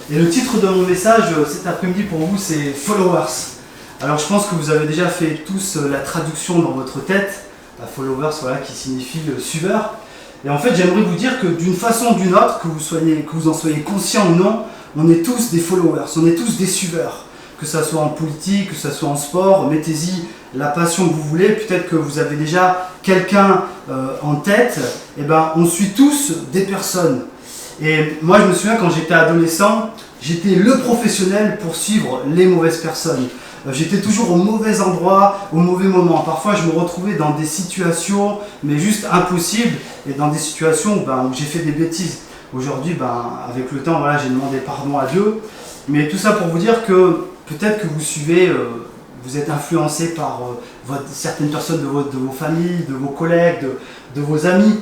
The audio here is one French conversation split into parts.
Et le titre de mon message cet après-midi pour vous, c'est Followers. Alors je pense que vous avez déjà fait tous la traduction dans votre tête, followers, voilà, qui signifie suiveur. Et en fait, j'aimerais vous dire que d'une façon ou d'une autre, que vous en soyez conscient ou non, on est tous des followers, on est tous des suiveurs. Que ça soit en politique, que ça soit en sport, mettez-y la passion que vous voulez. Peut-être que vous avez déjà quelqu'un en tête. Et ben, on suit tous des personnes. Et moi, je me souviens quand j'étais adolescent, j'étais le professionnel pour suivre les mauvaises personnes. J'étais toujours au mauvais endroit, au mauvais moment. Parfois, je me retrouvais dans des situations, mais juste impossibles, et dans des situations où j'ai fait des bêtises. Aujourd'hui, avec le temps, voilà, j'ai demandé pardon à Dieu. Mais tout ça pour vous dire que peut-être que vous suivez, vous êtes influencé par certaines personnes de vos familles, de vos collègues, de vos amis.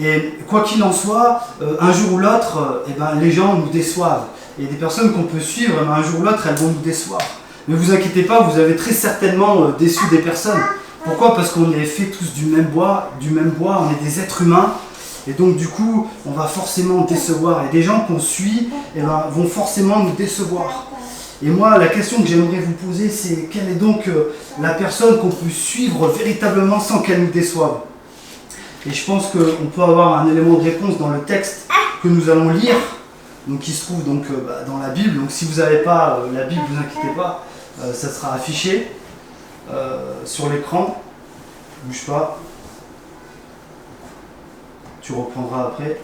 Et quoi qu'il en soit, un jour ou l'autre, les gens nous déçoivent. Et des personnes qu'on peut suivre, un jour ou l'autre, elles vont nous décevoir. Ne vous inquiétez pas, vous avez très certainement déçu des personnes. Pourquoi ? Parce qu'on est fait tous du même bois, on est des êtres humains. Et donc du coup, on va forcément décevoir. Et des gens qu'on suit vont forcément nous décevoir. Et moi, la question que j'aimerais vous poser, c'est quelle est donc la personne qu'on peut suivre véritablement sans qu'elle nous déçoive ? Et je pense qu'on peut avoir un élément de réponse dans le texte que nous allons lire, donc qui se trouve donc, dans la Bible. Donc si vous n'avez pas la Bible, ne vous inquiétez pas, ça sera affiché sur l'écran. Bouge pas. Tu reprendras après.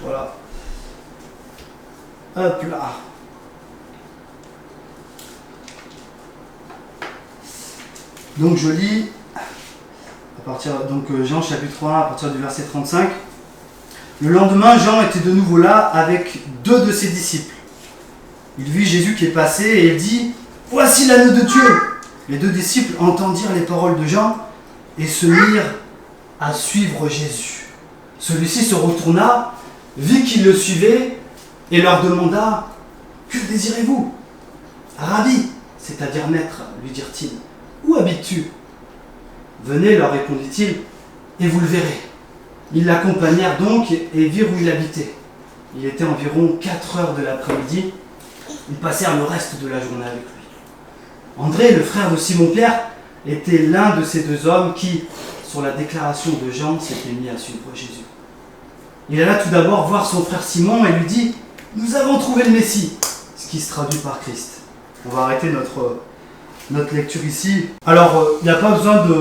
Voilà. Hop là. Donc je lis Jean chapitre 1 à partir du verset 35. Le lendemain, Jean était de nouveau là avec 2 de ses disciples. Il vit Jésus qui est passé et il dit « Voici l'agneau de Dieu !» Les 2 disciples entendirent les paroles de Jean et se mirent à suivre Jésus. Celui-ci se retourna, vit qu'ils le suivaient et leur demanda « Que désirez-vous » ? « Rabbi, c'est-à-dire maître, lui dirent-ils, où habites-tu ? » « Venez, leur répondit-il, et vous le verrez. » Ils l'accompagnèrent donc et virent où il habitait. Il était environ 4 heures de l'après-midi. Ils passèrent le reste de la journée avec lui. André, le frère de Simon-Pierre, était l'un de ces 2 hommes qui, sur la déclaration de Jean, s'était mis à suivre Jésus. Il alla tout d'abord voir son frère Simon et lui dit « Nous avons trouvé le Messie », ce qui se traduit par Christ. On va arrêter notre lecture ici. Alors, il n'y a pas besoin de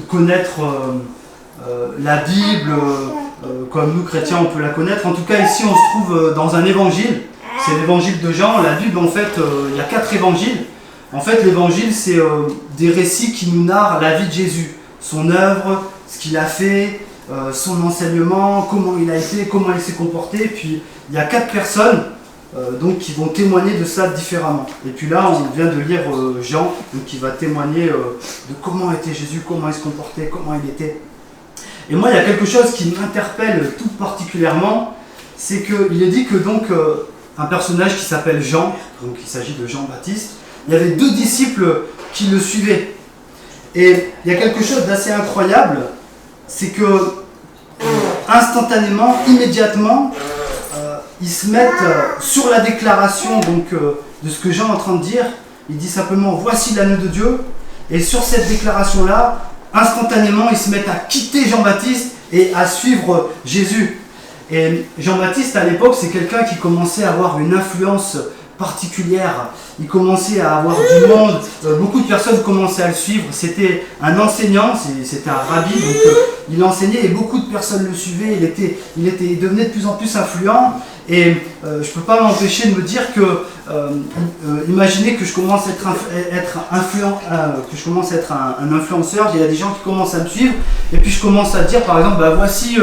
connaître la Bible comme nous, chrétiens, on peut la connaître. En tout cas, ici, on se trouve dans un évangile. C'est l'évangile de Jean. La Bible, en fait, il y a 4 évangiles. En fait, l'évangile, c'est des récits qui nous narrent la vie de Jésus. Son œuvre, ce qu'il a fait, son enseignement, comment il a été, comment il s'est comporté. Puis, il y a 4 personnes qui vont témoigner de ça différemment. Et puis là, on vient de lire Jean, qui va témoigner de comment était Jésus, comment il se comportait, comment il était. Et moi, il y a quelque chose qui m'interpelle tout particulièrement, c'est qu'il est dit que un personnage qui s'appelle Jean, donc il s'agit de Jean-Baptiste, il y avait 2 disciples qui le suivaient. Et il y a quelque chose d'assez incroyable, c'est que instantanément, immédiatement, ils se mettent sur la déclaration de ce que Jean est en train de dire. Il dit simplement « Voici l'agneau de Dieu ». Et sur cette déclaration-là, instantanément, ils se mettent à quitter Jean-Baptiste et à suivre Jésus. Et Jean-Baptiste, à l'époque, c'est quelqu'un qui commençait à avoir une influence particulière. Il commençait à avoir du monde. Beaucoup de personnes commençaient à le suivre. C'était un enseignant, c'était un rabbi, donc il enseignait et beaucoup de personnes le suivaient. Il devenait de plus en plus influent. Et je ne peux pas m'empêcher de me dire que, imaginez que je commence à être un influenceur, il y a des gens qui commencent à me suivre, et puis je commence à dire par exemple, voici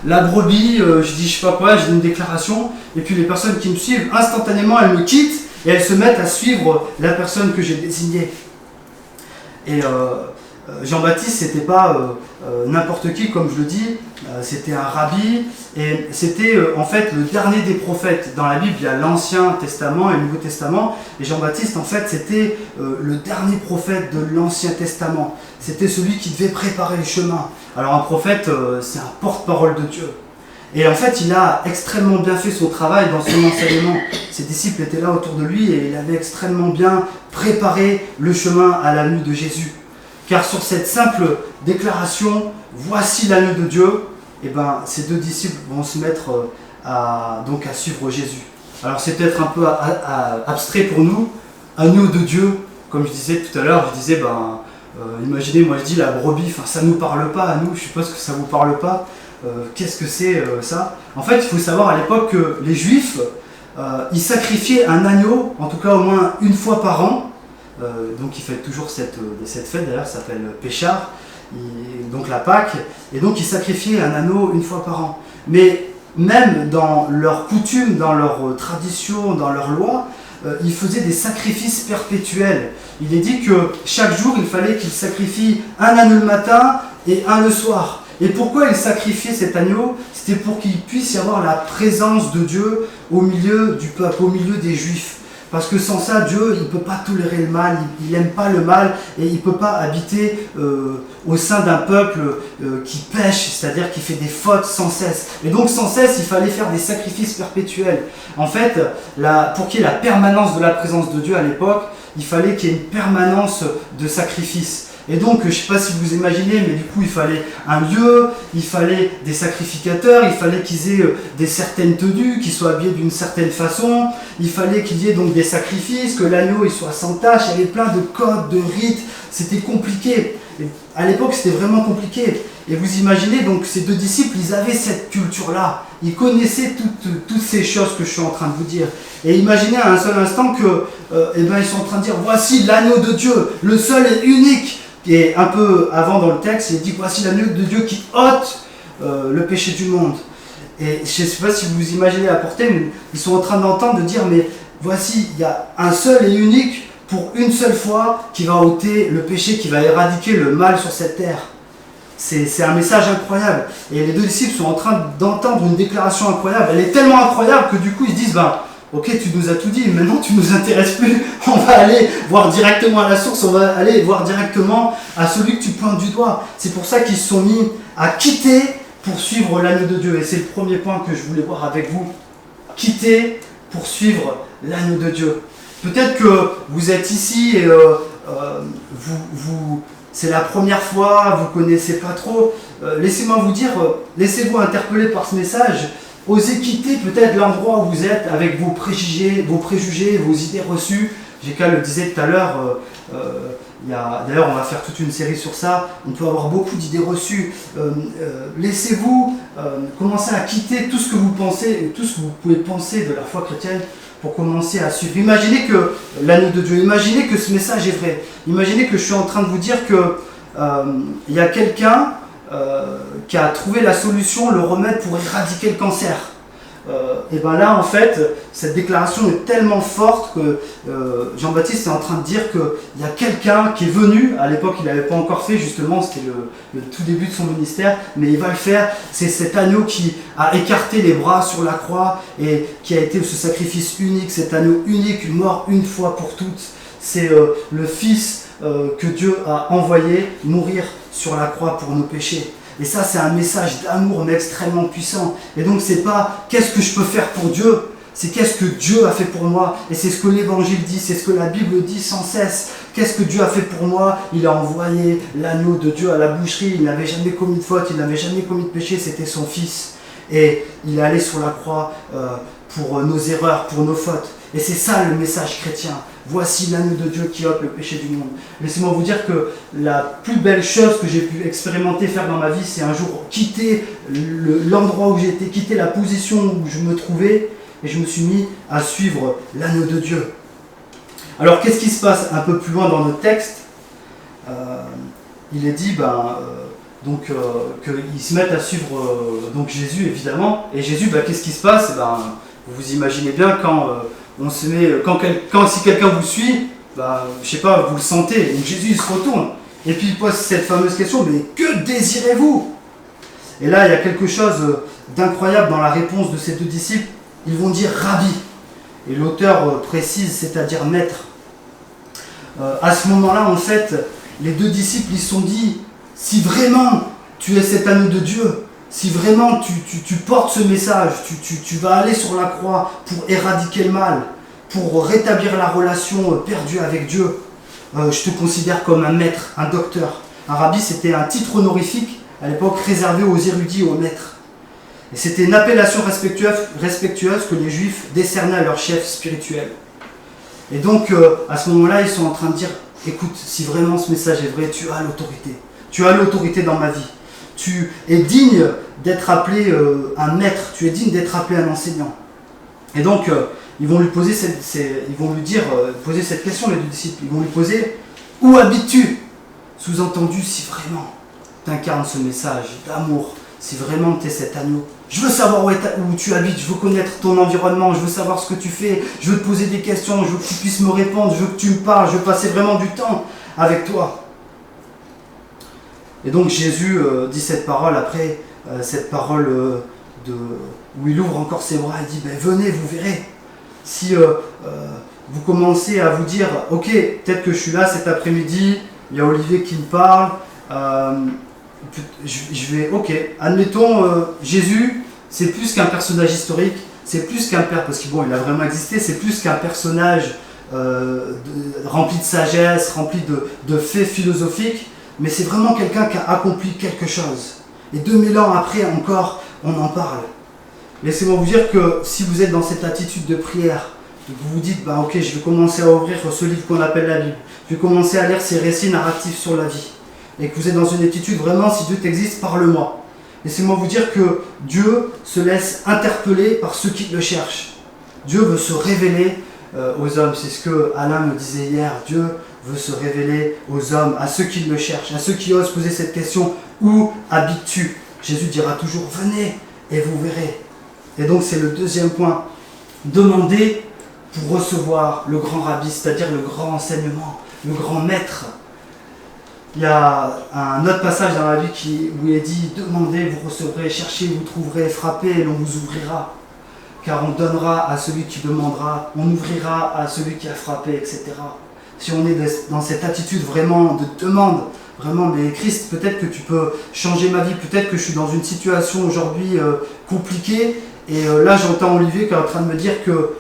la brebis, je dis je sais pas quoi, je dis une déclaration, et puis les personnes qui me suivent, instantanément elles me quittent, et elles se mettent à suivre la personne que j'ai désignée. Et Jean-Baptiste, c'était pas n'importe qui, comme je le dis, c'était un rabbi, et c'était en fait le dernier des prophètes. Dans la Bible, il y a l'Ancien Testament et le Nouveau Testament, et Jean-Baptiste, en fait, c'était le dernier prophète de l'Ancien Testament. C'était celui qui devait préparer le chemin. Alors un prophète, c'est un porte-parole de Dieu. Et en fait, il a extrêmement bien fait son travail dans son enseignement. Ses disciples étaient là autour de lui et il avait extrêmement bien préparé le chemin à la venue de Jésus. Car sur cette simple déclaration, voici l'agneau de Dieu, eh ben, ces deux disciples vont se mettre à suivre Jésus. Alors c'est peut-être un peu abstrait pour nous, agneau de Dieu, comme je disais tout à l'heure, je disais, imaginez, moi je dis la brebis, ça ne nous parle pas à nous, je suppose que ça ne vous parle pas. Qu'est-ce que c'est ça? En fait, il faut savoir à l'époque que les Juifs, ils sacrifiaient un agneau, en tout cas au moins une fois par an. Donc ils fêtent toujours cette fête, d'ailleurs, ça s'appelle Péchar, donc la Pâque. Et donc ils sacrifiaient un agneau une fois par an. Mais même dans leurs coutumes, dans leurs traditions, dans leurs lois, ils faisaient des sacrifices perpétuels. Il est dit que chaque jour, il fallait qu'ils sacrifient un agneau le matin et un le soir. Et pourquoi ils sacrifiaient cet agneau? C'était pour qu'il puisse y avoir la présence de Dieu au milieu du peuple, au milieu des Juifs. Parce que sans ça, Dieu, il ne peut pas tolérer le mal, il n'aime pas le mal et il ne peut pas habiter au sein d'un peuple qui pêche, c'est-à-dire qui fait des fautes sans cesse. Et donc sans cesse, il fallait faire des sacrifices perpétuels. En fait, pour qu'il y ait la permanence de la présence de Dieu à l'époque, il fallait qu'il y ait une permanence de sacrifices. Et donc, je ne sais pas si vous imaginez, mais du coup, il fallait un lieu, il fallait des sacrificateurs, il fallait qu'ils aient des certaines tenues, qu'ils soient habillés d'une certaine façon, il fallait qu'il y ait donc des sacrifices, que l'agneau il soit sans tache, il y avait plein de codes, de rites, c'était compliqué. Et à l'époque, c'était vraiment compliqué. Et vous imaginez, donc, ces deux disciples, ils avaient cette culture-là. Ils connaissaient toutes ces choses que je suis en train de vous dire. Et imaginez à un seul instant que, ils sont en train de dire, voici l'agneau de Dieu, le seul et unique. Et un peu avant dans le texte, il dit voici l'agneau de Dieu qui ôte le péché du monde. Et je ne sais pas si vous imaginez la portée, mais ils sont en train d'entendre, de dire mais voici, il y a un seul et unique pour une seule fois qui va ôter le péché, qui va éradiquer le mal sur cette terre. C'est un message incroyable. Et les deux disciples sont en train d'entendre une déclaration incroyable. Elle est tellement incroyable que du coup ils se disent ok, tu nous as tout dit, maintenant tu nous intéresses plus, on va aller voir directement à la source, on va aller voir directement à celui que tu pointes du doigt. C'est pour ça qu'ils se sont mis à quitter pour suivre l'agneau de Dieu. Et c'est le premier point que je voulais voir avec vous. Quitter pour suivre l'agneau de Dieu. Peut-être que vous êtes ici et c'est la première fois, vous ne connaissez pas trop. Laissez-moi vous dire, laissez-vous interpeller par ce message. Osez quitter peut-être l'endroit où vous êtes avec vos préjugés, vos idées reçues. J.K. le disait tout à l'heure, d'ailleurs on va faire toute une série sur ça, on peut avoir beaucoup d'idées reçues. Laissez-vous commencer à quitter tout ce que vous pensez, tout ce que vous pouvez penser de la foi chrétienne pour commencer à suivre. Imaginez que l'agneau de Dieu, imaginez que ce message est vrai. Imaginez que je suis en train de vous dire que il y a quelqu'un qui a trouvé la solution, le remède pour éradiquer le cancer. Et bien là, en fait, cette déclaration est tellement forte que Jean-Baptiste est en train de dire qu'il y a quelqu'un qui est venu, à l'époque il n'avait pas encore fait, justement, c'était le tout début de son ministère, mais il va le faire. C'est cet agneau qui a écarté les bras sur la croix et qui a été ce sacrifice unique, cet agneau unique, mort une fois pour toutes. C'est le Fils que Dieu a envoyé mourir sur la croix pour nos péchés. Et ça, c'est un message d'amour, mais extrêmement puissant. Et donc, c'est pas qu'est-ce que je peux faire pour Dieu, c'est qu'est-ce que Dieu a fait pour moi. Et c'est ce que l'Évangile dit, c'est ce que la Bible dit sans cesse. Qu'est-ce que Dieu a fait pour moi? Il a envoyé l'agneau de Dieu à la boucherie. Il n'avait jamais commis de faute, il n'avait jamais commis de péché, c'était son Fils. Et il est allé sur la croix pour nos erreurs, pour nos fautes. Et c'est ça le message chrétien. Voici l'agneau de Dieu qui ôte le péché du monde. Laissez-moi vous dire que la plus belle chose que j'ai pu expérimenter, faire dans ma vie, c'est un jour quitter l'endroit où j'étais, quitter la position où je me trouvais, et je me suis mis à suivre l'agneau de Dieu. Alors qu'est-ce qui se passe un peu plus loin dans notre texte? Il est dit qu'ils se mettent à suivre Jésus, évidemment. Et Jésus, qu'est-ce qui se passe? Vous vous imaginez bien quand si quelqu'un vous suit, je sais pas, vous le sentez. Donc Jésus il se retourne et puis il pose cette fameuse question, mais que désirez-vous? Et là il y a quelque chose d'incroyable dans la réponse de ces deux disciples. Ils vont dire Rabbi. Et l'auteur précise, c'est-à-dire maître. À ce moment-là, en fait, les deux disciples ils se sont dit, si vraiment tu es cet agneau de Dieu, si vraiment tu portes ce message, tu vas aller sur la croix pour éradiquer le mal, pour rétablir la relation perdue avec Dieu, je te considère comme un maître, un docteur. Un rabbi, c'était un titre honorifique à l'époque réservé aux érudits, aux maîtres. Et c'était une appellation respectueuse que les Juifs décernaient à leur chef spirituel. Et donc, à ce moment-là, ils sont en train de dire, écoute, si vraiment ce message est vrai, tu as l'autorité. Tu as l'autorité dans ma vie. Tu es digne d'être appelé un maître, tu es digne d'être appelé un enseignant. Et donc, ils vont lui poser poser cette question, les deux disciples. Ils vont lui poser, où habites-tu? Sous-entendu, si vraiment tu incarnes ce message d'amour, si vraiment tu es cet agneau. Je veux savoir où tu habites, je veux connaître ton environnement, je veux savoir ce que tu fais, je veux te poser des questions, je veux que tu puisses me répondre, je veux que tu me parles, je veux passer vraiment du temps avec toi. Et donc Jésus dit cette parole après, cette parole où il ouvre encore ses bras et dit, venez, vous verrez. Si vous commencez à vous dire, ok, peut-être que je suis là cet après-midi, il y a Olivier qui me parle, je vais, ok, admettons, Jésus, c'est plus qu'un personnage historique, c'est plus qu'un père, parce qu'il il a vraiment existé, c'est plus qu'un personnage rempli de sagesse, rempli de faits philosophiques, mais c'est vraiment quelqu'un qui a accompli quelque chose. Et 2000 ans après encore, on en parle. Laissez-moi vous dire que si vous êtes dans cette attitude de prière, que vous vous dites, ok, je vais commencer à ouvrir ce livre qu'on appelle la Bible, je vais commencer à lire ces récits narratifs sur la vie, et que vous êtes dans une attitude vraiment, si Dieu t'existe, parle-moi. Laissez-moi vous dire que Dieu se laisse interpeller par ceux qui le cherchent. Dieu veut se révéler aux hommes, c'est ce que Alain me disait hier, Dieu veut se révéler aux hommes, à ceux qui le cherchent, à ceux qui osent poser cette question, où habites-tu? Jésus dira toujours, venez et vous verrez. Et donc c'est le deuxième point, demander pour recevoir le grand rabbi, c'est-à-dire le grand enseignement, le grand maître. Il y a un autre passage dans la Bible où il est dit, demandez, vous recevrez, cherchez, vous trouverez, frappez, et l'on vous ouvrira. Car on donnera à celui qui demandera, on ouvrira à celui qui a frappé, etc. Si on est dans cette attitude vraiment de demande, vraiment, mais Christ, peut-être que tu peux changer ma vie, peut-être que je suis dans une situation aujourd'hui compliquée, et là j'entends Olivier qui est en train de me dire que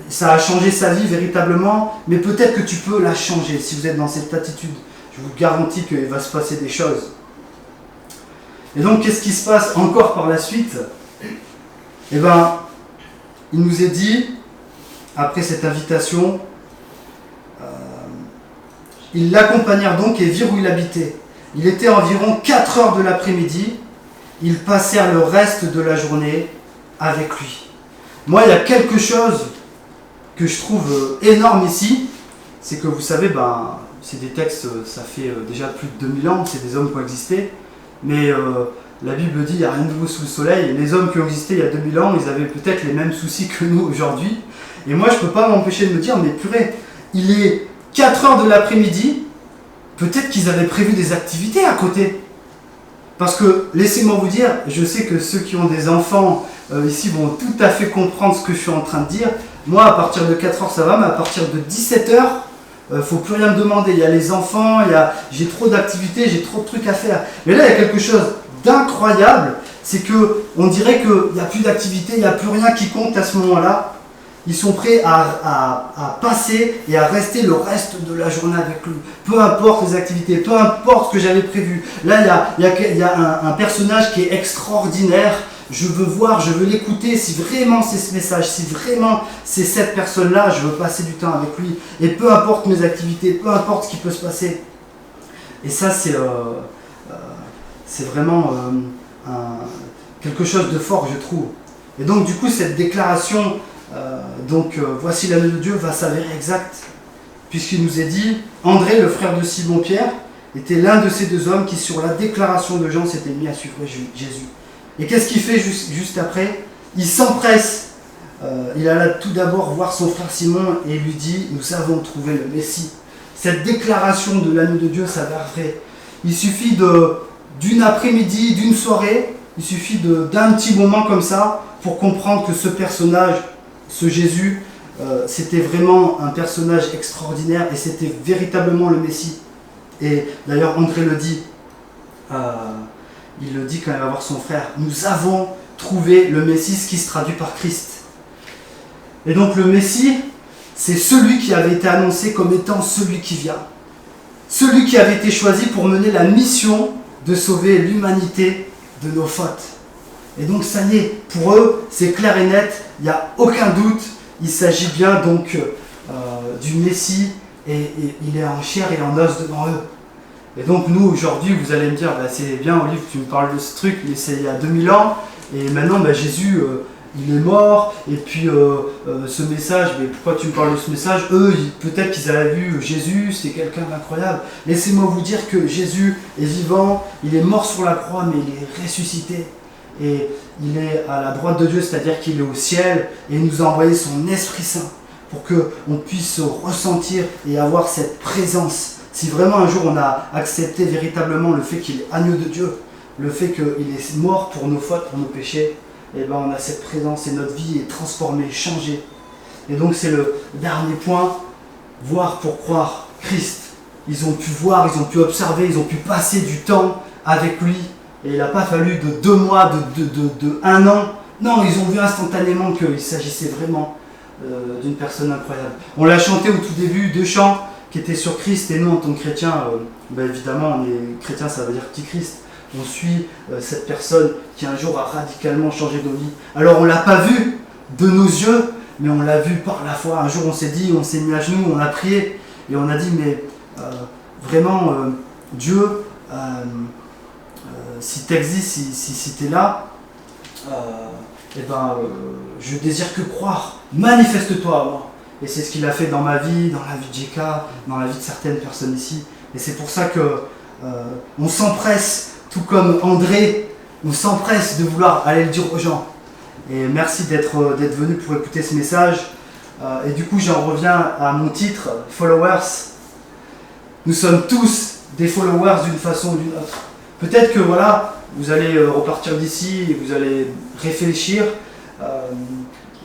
ça a changé sa vie véritablement, mais peut-être que tu peux la changer si vous êtes dans cette attitude. Je vous garantis qu'il va se passer des choses. Et donc, qu'est-ce qui se passe encore par la suite? Eh bien, il nous est dit, après cette invitation, ils l'accompagnèrent donc et virent où il habitait. Il était environ 4 heures de l'après-midi. Ils passèrent le reste de la journée avec lui. Moi, il y a quelque chose que je trouve énorme ici, c'est que vous savez, c'est des textes, ça fait déjà plus de 2000 ans, c'est des hommes qui ont existé, mais la Bible dit il n'y a rien de nouveau sous le soleil, et les hommes qui ont existé il y a 2000 ans, ils avaient peut-être les mêmes soucis que nous aujourd'hui, et moi je ne peux pas m'empêcher de me dire, mais purée, il est 4 heures de l'après-midi, peut-être qu'ils avaient prévu des activités à côté. Parce que, laissez-moi vous dire, je sais que ceux qui ont des enfants ici vont tout à fait comprendre ce que je suis en train de dire. Moi, à partir de 4 heures, ça va, mais à partir de 17 heures, il ne faut plus rien me demander. Il y a les enfants, j'ai trop d'activités, j'ai trop de trucs à faire. Mais là, il y a quelque chose d'incroyable, c'est qu'on dirait qu'il n'y a plus d'activité, il n'y a plus rien qui compte à ce moment-là. Ils sont prêts à passer et à rester le reste de la journée avec lui. Peu importe les activités, peu importe ce que j'avais prévu. Là, il y a un personnage qui est extraordinaire. Je veux voir, je veux l'écouter. Si vraiment c'est ce message, si vraiment c'est cette personne-là, je veux passer du temps avec lui. Et peu importe mes activités, peu importe ce qui peut se passer. Et ça, c'est vraiment quelque chose de fort, je trouve. Et donc, du coup, cette déclaration... voici l'agneau de Dieu va s'avérer exact, puisqu'il nous est dit, André, le frère de Simon-Pierre, était l'un de ces deux hommes qui, sur la déclaration de Jean, s'était mis à suivre Jésus. Et qu'est-ce qu'il fait juste après? Il s'empresse. Il alla tout d'abord voir son frère Simon et lui dit, nous avons trouvé le Messie. Cette déclaration de l'agneau de Dieu s'avère vraie. Il suffit d'une après-midi, d'une soirée, il suffit d'un petit moment comme ça pour comprendre que ce personnage, ce Jésus, c'était vraiment un personnage extraordinaire et c'était véritablement le Messie. Et d'ailleurs, André le dit, il le dit quand il va voir son frère. Nous avons trouvé le Messie, ce qui se traduit par Christ. Et donc le Messie, c'est celui qui avait été annoncé comme étant celui qui vient. Celui qui avait été choisi pour mener la mission de sauver l'humanité de nos fautes. Et donc ça y est, pour eux, c'est clair et net, il n'y a aucun doute, il s'agit bien donc du Messie, et il est en chair et en os devant eux. Et donc nous, aujourd'hui, vous allez me dire, bah, c'est bien Olive, tu me parles de ce truc, mais c'est il y a 2000 ans, et maintenant bah, Jésus, il est mort, et puis ce message, mais pourquoi tu me parles de ce message? Eux, peut-être qu'ils avaient vu Jésus, c'était quelqu'un d'incroyable. Laissez-moi vous dire que Jésus est vivant, il est mort sur la croix, mais il est ressuscité. Et il est à la droite de Dieu, c'est-à-dire qu'il est au ciel, et il nous a envoyé son Esprit Saint, pour qu'on puisse ressentir et avoir cette présence. Si vraiment un jour on a accepté véritablement le fait qu'il est agneau de Dieu, le fait qu'il est mort pour nos fautes, pour nos péchés, et ben on a cette présence et notre vie est transformée, changée. Et donc c'est le dernier point, voir pour croire Christ. Ils ont pu voir, ils ont pu observer, ils ont pu passer du temps avec lui. Et il n'a pas fallu de 2 mois, de 1 an. Non, ils ont vu instantanément qu'il s'agissait vraiment d'une personne incroyable. On l'a chanté au tout début, 2 chants qui étaient sur Christ, et nous en tant que chrétiens, évidemment, on est chrétiens, ça veut dire petit Christ. On suit cette personne qui un jour a radicalement changé nos vies. Alors on ne l'a pas vu de nos yeux, mais on l'a vu par la foi. Un jour on s'est dit, on s'est mis à genoux, on a prié, et on a dit, mais vraiment, Dieu, si tu existes, si tu es là, je désire que croire. Manifeste-toi à moi. Et c'est ce qu'il a fait dans ma vie, dans la vie de JK, dans la vie de certaines personnes ici. Et c'est pour ça que on s'empresse, tout comme André, on s'empresse de vouloir aller le dire aux gens. Et merci d'être venu pour écouter ce message. Et du coup, j'en reviens à mon titre, Followers. Nous sommes tous des followers d'une façon ou d'une autre. Peut-être que voilà, vous allez repartir d'ici et vous allez réfléchir.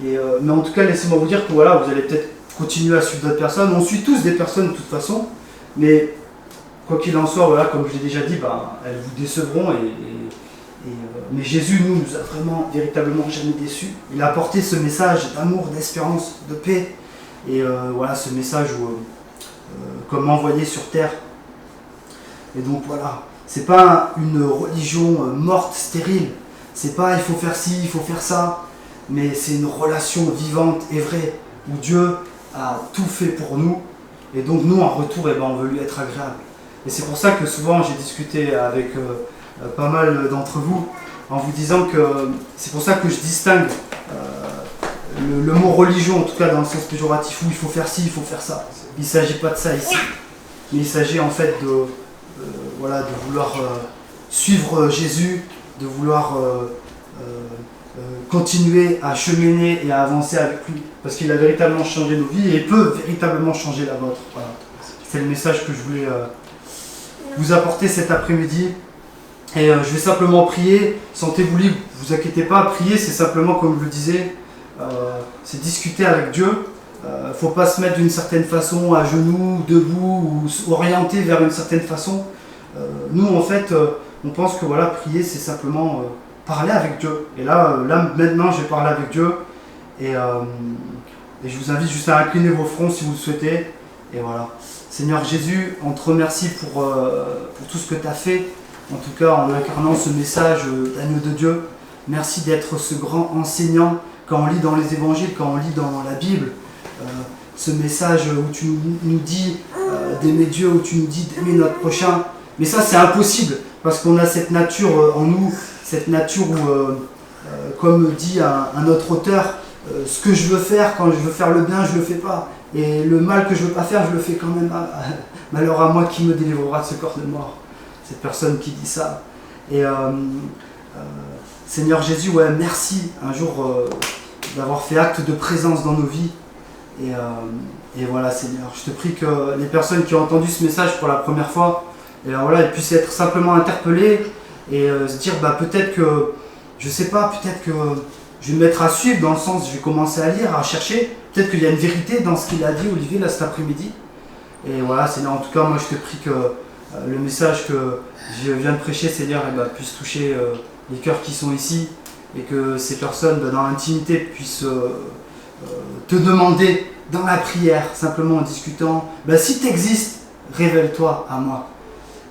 Mais en tout cas, laissez-moi vous dire que voilà, vous allez peut-être continuer à suivre d'autres personnes. On suit tous des personnes de toute façon, mais quoi qu'il en soit, voilà, comme je l'ai déjà dit, elles vous décevront. Mais Jésus, nous a vraiment, véritablement jamais déçus. Il a apporté ce message d'amour, d'espérance, de paix. Et voilà, ce message comme envoyé sur terre. Et donc voilà, c'est pas une religion morte, stérile. C'est pas il faut faire ci, il faut faire ça. Mais c'est une relation vivante et vraie, où Dieu a tout fait pour nous, et donc nous en retour, on veut lui être agréable. Et c'est pour ça que souvent j'ai discuté avec pas mal d'entre vous, en vous disant que c'est pour ça que je distingue le mot religion, en tout cas dans le sens péjoratif, où il faut faire ci, il faut faire ça. Il ne s'agit pas de ça ici, mais il s'agit en fait de vouloir suivre Jésus, de vouloir continuer à cheminer et à avancer avec lui, parce qu'il a véritablement changé nos vies et peut véritablement changer la vôtre. Voilà. C'est le message que je voulais vous apporter cet après-midi. Et je vais simplement prier. Sentez-vous libre, ne vous inquiétez pas. Prier, c'est simplement, comme je le disais, c'est discuter avec Dieu. Il ne faut pas se mettre d'une certaine façon à genoux, debout, ou orienté vers une certaine façon. Nous, en fait, on pense que voilà, prier, c'est simplement parler avec Dieu. Et là, maintenant, je vais parler avec Dieu. Et je vous invite juste à incliner vos fronts si vous le souhaitez. Et voilà. Seigneur Jésus, on te remercie pour tout ce que tu as fait. En tout cas, en incarnant ce message d'agneau de Dieu. Merci d'être ce grand enseignant. Quand on lit dans les évangiles, quand on lit dans la Bible, ce message où tu nous dis d'aimer Dieu, où tu nous dis d'aimer notre prochain. Mais ça, c'est impossible, parce qu'on a cette nature en nous, cette nature où, comme dit un autre auteur, ce que je veux faire, quand je veux faire le bien, je ne le fais pas. Et le mal que je ne veux pas faire, je le fais quand même. Malheur à moi qui me délivrera de ce corps de mort. Cette personne qui dit ça. Et Seigneur Jésus, ouais, merci un jour d'avoir fait acte de présence dans nos vies. Et voilà, Seigneur, je te prie que les personnes qui ont entendu ce message pour la première fois, et voilà, elles puissent être simplement interpellées et se dire, peut-être que, je sais pas, peut-être que je vais me mettre à suivre, dans le sens, je vais commencer à lire, à chercher, peut-être qu'il y a une vérité dans ce qu'il a dit, Olivier, là, cet après-midi. Et voilà, Seigneur, en tout cas, moi, je te prie que le message que je viens de prêcher, Seigneur, puisse toucher les cœurs qui sont ici et que ces personnes, dans l'intimité, puissent te demander dans la prière, simplement en discutant, si tu existes, révèle-toi à moi.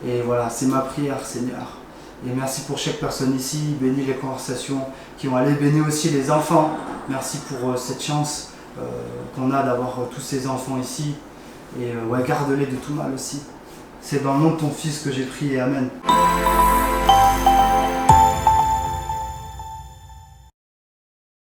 Et voilà, c'est ma prière, Seigneur. Et merci pour chaque personne ici, bénis les conversations qui vont aller, bénis aussi les enfants. Merci pour cette chance qu'on a d'avoir tous ces enfants ici. Et garde-les de tout mal aussi. C'est dans le nom de ton Fils que j'ai prié, Amen.